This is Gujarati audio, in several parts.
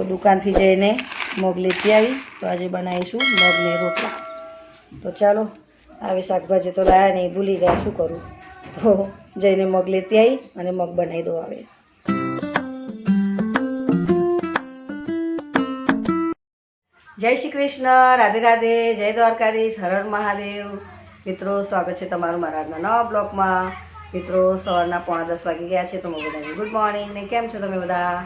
દુકાનથી જઈને મગ લેતી આવી, તો આજે બનાવીશું મગને રોટલા. તો ચાલો, આવે શાકભાજી તો લાયા નહીં, ભૂલી ગયા, શું કરું? તો જઈને મગ લેતી આવી અને મગ બનાવી દો. આવે જય શ્રી કૃષ્ણ, રાધે રાધે, જય દ્વારકાધીશ, હર હર મહાદેવ. મિત્રો, સ્વાગત છે તમારું મારા આજના નવા બ્લોગમાં. મિત્રો, સવારના 9:45 વાગી ગયા છે, તો હું બધાને ગુડ મોર્નિંગ ને કેમ છો તમે બધા?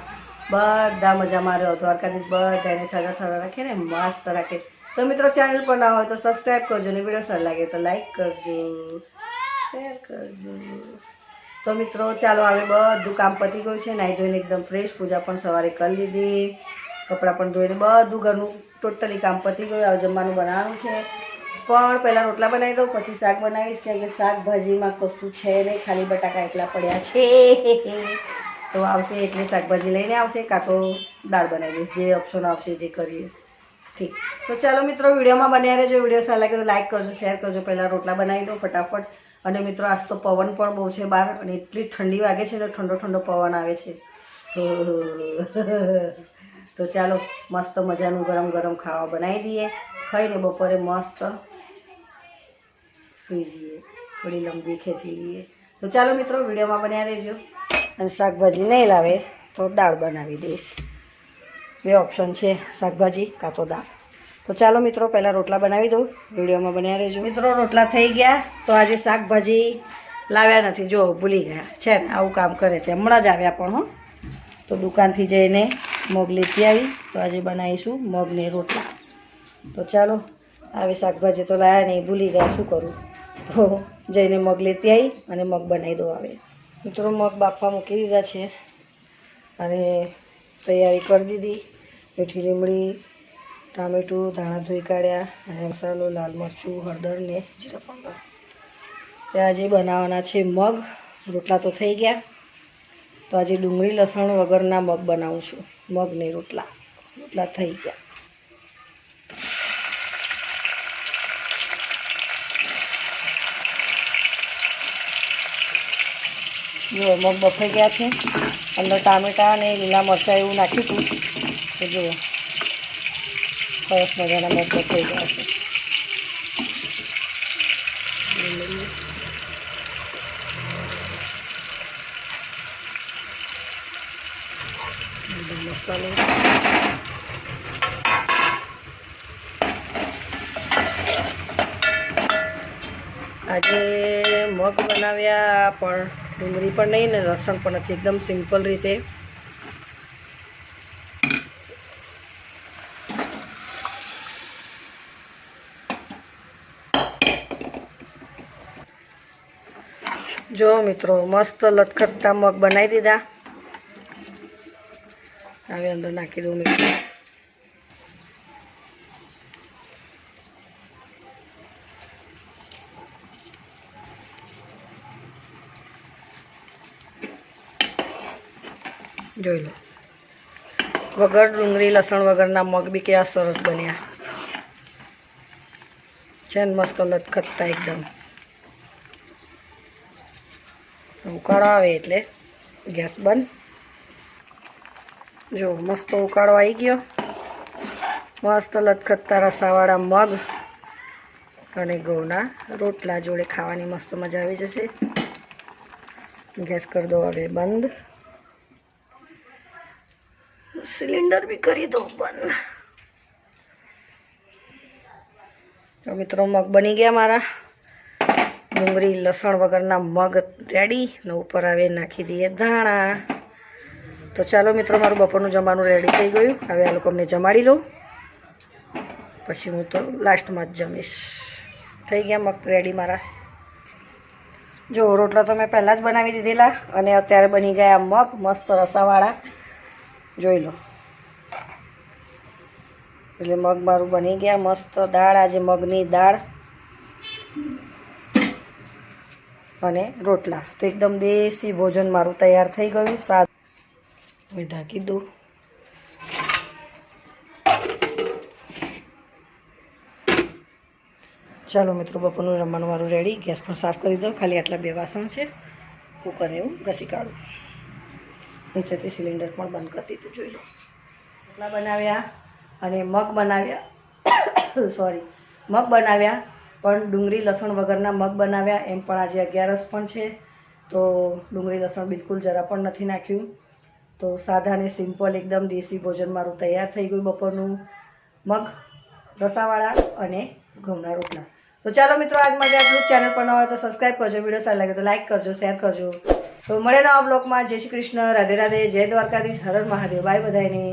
બધા મજામાં રહ્યો, દ્વારકાધીશ બધાને સારા સારા રાખે ને મસ્ત રાખે. તો મિત્રો, ચેનલ પર ના હોય તો સબસ્ક્રાઈબ કરજો ને વિડીયો સારો લાગે તો લાઈક કરજો, શેર કરજો. તો મિત્રો ચાલો, હવે બધું કામ પતી ગયું છે, નાહી ધોઈને એકદમ ફ્રેશ, પૂજા પણ સવારે કરી લીધી, કપડાં પણ ધોઈને બધું ઘરનું ટોટલી કામ પતી ગયું. હવે જમવાનું બનાવવાનું છે, પણ પહેલાં રોટલા બનાવી દઉં, પછી શાક બનાવીશ, કેમ કે શાકભાજીમાં કશું છે નહીં, ખાલી બટાકા એટલા પડ્યા છે. તો આવશે એટલે શાકભાજી લઈને આવશે, કાં તો દાળ બનાવી દઈશ, જે ઓપ્શન આવશે જે કરીએ. ઠીક, તો ચાલો મિત્રો, વિડીયોમાં બન્યા રહેજો. વિડીયો સારો લાગે તો લાઈક કરજો, શેર કરજો. પહેલાં રોટલા બનાવી દો ફટાફટ. અને મિત્રો, આજ તો પવન પણ બહુ છે બહાર, અને એટલી ઠંડી વાગે છે ને, ઠંડો ઠંડો પવન આવે છે. તો ચાલો, મસ્ત મજાનું ગરમ ગરમ ખાવા બનાવી દઈએ, ખાઈને બપોરે મસ્ત સૂઈ જઈએ, થોડી લંબી ખેંચી લઈએ. તો ચાલો મિત્રો, વિડીયોમાં બન્યા રહેજો. અને શાકભાજી નહીં લાવે તો દાળ બનાવી દઈશ, બે ઓપ્શન છે, શાકભાજી કાં તો દાળ. તો ચાલો મિત્રો, પહેલાં રોટલા બનાવી દઉં, વિડીયોમાં બન્યા રહેજો. મિત્રો, રોટલા થઈ ગયા, તો આજે શાકભાજી લાવ્યા નથી, જો ભૂલી ગયા છે ને, આવું કામ કરે છે. હમણાં જ આવ્યા પણ હો, તો દુકાનથી જઈને મગ લેતી આવી, તો આજે બનાવીશું મગને રોટલા. તો ચાલો, આવે શાકભાજી તો લાયા નહીં, ભૂલી ગયા, શું કરું? તો જઈને મગ લેતી આવી અને મગ બનાવી દો. આવે મિત્રો, મગ બાફવા મૂકી દીધા છે અને તૈયારી કરી દીધી. મીઠી લીમડી, ટામેટું, ધાણા ધોઈ કાઢ્યા, અને મસાલો, લાલ મરચું, હળદર ને જીરા પાવડર. તો આજે બનાવવાના છે મગ. રોટલા તો થઈ ગયા, તો આજે ડુંગળી લસણ વગરના મગ બનાવું છું, મગને રોટલા. રોટલા થઈ ગયા. જુઓ, મગ બફાઈ ગયા છે, અંદર ટામેટાં અને લીલા મરચાં એવું નાખ્યું હતું. તો જુઓ, સરસ મજાના મગ બફાઈ ગયા છે. મસાલો, આજે મગ બનાવ્યા, પણ ડુંગળી પણ નહીં ને લસણ પણ નથી, એકદમ સિમ્પલ રીતે. જો મિત્રો, મસ્ત લટખટતા મગ બનાવી દીધા. હવે અંદર નાખી દઉં મિક્સર. જોઈ લો, વગર ડુંગળી લસણ વગરના મગ બી કેવા સરસ બન્યા છે ને, મસ્ત લટખટતા એકદમ. ઉકાળો આવે એટલે ગેસ બંધ. જો મસ્ત ઉકાળો આવી ગયો, મસ્ત લટખટતા રસાવાળા મગ અને ઘઉંના રોટલા જોડે ખાવાની મસ્ત મજા આવી જશે. ગેસ કરી દો હવે બંધ, સિલિન્ડર બી કરી દો બંધ. તો મિત્રો, મગ બની ગયા મારા, ડુંગળી લસણ વગરના મગ રેડી ને ઉપર આવે નાખી દઈએ ધાણા. તો ચાલો મિત્રો, મારું બપોરનું જમવાનું રેડી થઈ ગયું. હવે આ લોકો અમને જમાડી લઉં, પછી હું તો લાસ્ટમાં જ જમીશ. થઈ ગયા મગ રેડી મારા. જો રોટલા તો મેં પહેલાં જ બનાવી દીધેલા, અને અત્યારે બની ગયા મગ મસ્ત રસાવાળા. જોઈ લો, એટલે મગ મારું બની ગયા મસ્ત. દાળ, આજે મગની દાળ અને રોટલા. તો એકદમ દેશી ભોજન મારું તૈયાર થઈ ગયું. સાદ હવે ઢાંકી દઉં. ચાલો મિત્રો, બપોરનું જમવાનું મારું રેડી. ગેસ પણ સાફ કરી દો, ખાલી આટલા 2 વાસણ છે, કુકરને એવું ઘસી કાઢું. નીચેથી સિલિન્ડર પણ બંધ કરી દીધું, જોઈ લો. રોટલા બનાવ્યા અને મગ બનાવ્યા સોરી મગ બનાવ્યા, પણ ડુંગળી લસણ વગરના મગ બનાવ્યા. એમ પણ આજે 11 પણ છે, તો ડુંગળી લસણ બિલકુલ જરા પણ નથી નાખ્યું. તો સાદા ને સિમ્પલ એકદમ દેશી ભોજન મારું તૈયાર થઈ ગયું બપોરનું. મગ રસાવાળા અને ઘઉંના રોટલા. તો ચાલો મિત્રો, આજ માટે આટલું. ચેનલ પર ન હોય તો સબસ્ક્રાઈબ કરજો, વિડીયો સારો લાગે તો લાઈક કરજો, શેર કરજો. તો મળે નવા બ્લોગમાં. જય શ્રી કૃષ્ણ, રાધે રાધે, જય દ્વારકાધીશ, હર હર મહાદેવ. બાય બધાને.